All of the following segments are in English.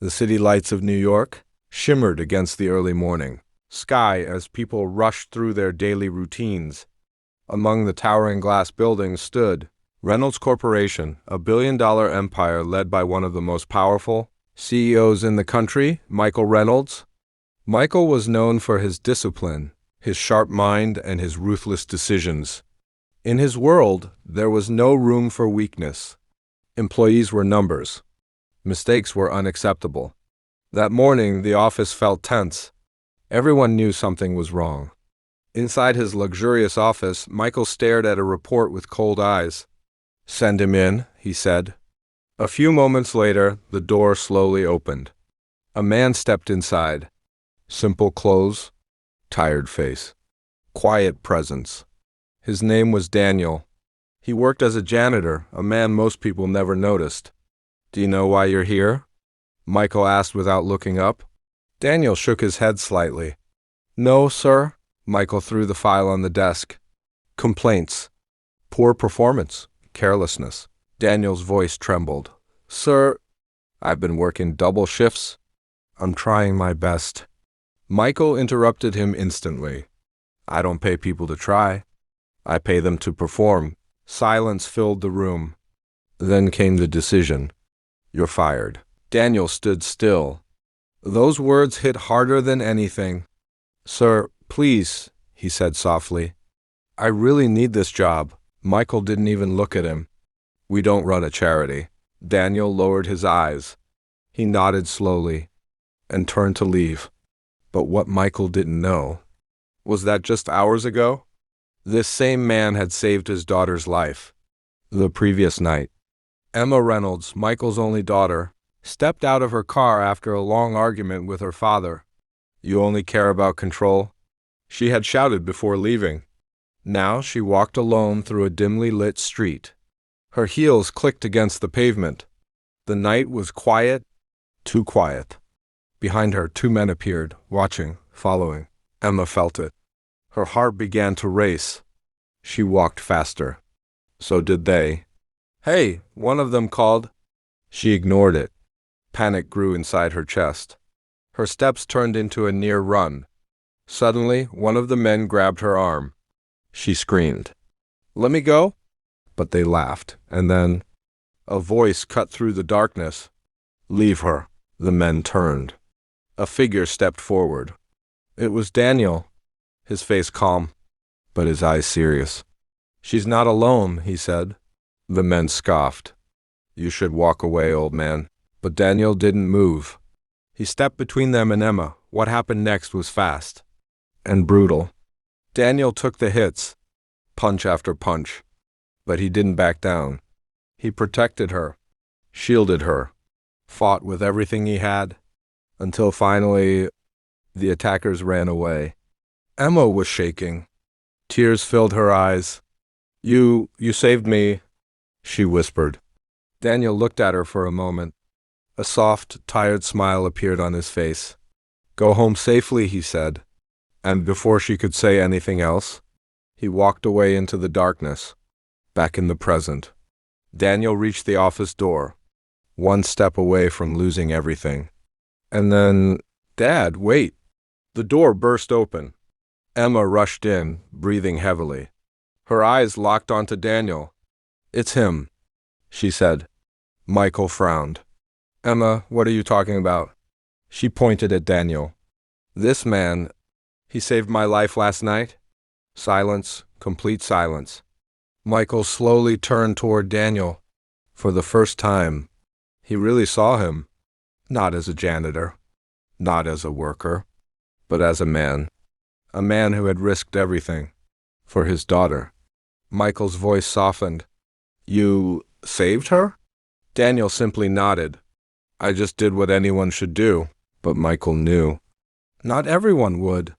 The city lights of New York shimmered against the early morning sky as people rushed through their daily routines. Among the towering glass buildings stood Reynolds Corporation, a billion-dollar empire led by one of the most powerful CEOs in the country, Michael Reynolds. Michael was known for his discipline, his sharp mind, and his ruthless decisions. In his world, there was no room for weakness. Employees were numbers. Mistakes were unacceptable. That morning, the office felt tense. Everyone knew something was wrong. Inside his luxurious office, Michael stared at a report with cold eyes. "Send him in," he said. A few moments later, the door slowly opened. A man stepped inside. Simple clothes, tired face, quiet presence. His name was Daniel. He worked as a janitor, a man most people never noticed. "Do you know why you're here?" Michael asked without looking up. Daniel shook his head slightly. "No, sir." Michael threw the file on the desk. "Complaints. Poor performance. Carelessness." Daniel's voice trembled. "Sir, I've been working double shifts. I'm trying my best." Michael interrupted him instantly. "I don't pay people to try. I pay them to perform." Silence filled the room. Then came the decision. "You're fired." Daniel stood still. Those words hit harder than anything. "Sir, please," he said softly. "I really need this job." Michael didn't even look at him. "We don't run a charity." Daniel lowered his eyes. He nodded slowly and turned to leave. But what Michael didn't know was that just hours ago, this same man had saved his daughter's life. The previous night, Emma Reynolds, Michael's only daughter, stepped out of her car after a long argument with her father. "You only care about control," she had shouted before leaving. Now she walked alone through a dimly lit street. Her heels clicked against the pavement. The night was quiet, too quiet. Behind her, two men appeared, watching, following. Emma felt it. Her heart began to race. She walked faster. So did they. "Hey," one of them called. She ignored it. Panic grew inside her chest. Her steps turned into a near run. Suddenly, one of the men grabbed her arm. She screamed, "Let me go!" But they laughed, and then a voice cut through the darkness. "Leave her." The men turned. A figure stepped forward. It was Daniel, his face calm, but his eyes serious. "She's not alone," he said. The men scoffed. "You should walk away, old man." But Daniel didn't move. He stepped between them and Emma. What happened next was fast and brutal. Daniel took the hits, punch after punch, but he didn't back down. He protected her, shielded her, fought with everything he had, until finally the attackers ran away. Emma was shaking. Tears filled her eyes. You saved me," she whispered. Daniel looked at her for a moment. A soft, tired smile appeared on his face. "Go home safely," he said. And before she could say anything else, he walked away into the darkness, back in the present. Daniel reached the office door, one step away from losing everything. And then, "Dad, wait." The door burst open. Emma rushed in, breathing heavily. Her eyes locked onto Daniel. "It's him," she said. Michael frowned. "Emma, what are you talking about?" She pointed at Daniel. "This man, he saved my life last night." Silence, complete silence. Michael slowly turned toward Daniel. For the first time, he really saw him, not as a janitor, not as a worker, but as a man who had risked everything for his daughter. Michael's voice softened. "You saved her?" Daniel simply nodded. "I just did what anyone should do." But Michael knew. Not everyone would.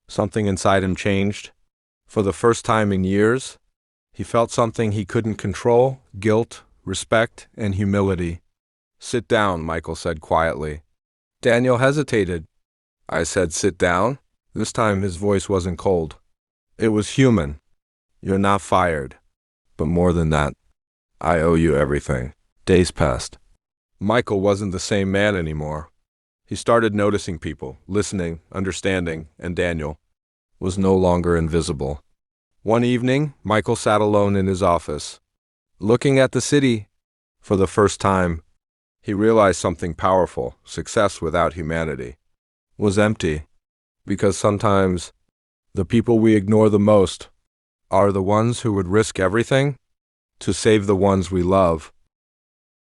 Something inside him changed. For the first time in years, he felt something he couldn't control: guilt, respect, and humility. "Sit down," Michael said quietly. Daniel hesitated. "I said sit down?" This time his voice wasn't cold. It was human. "You're not fired. But more than that, I owe you everything." Days passed. Michael wasn't the same man anymore. He started noticing people, listening, understanding, and Daniel was no longer invisible. One evening, Michael sat alone in his office. Looking at the city, for the first time, he realized something powerful: success without humanity was empty, because sometimes the people we ignore the most are the ones who would risk everything to save the ones we love.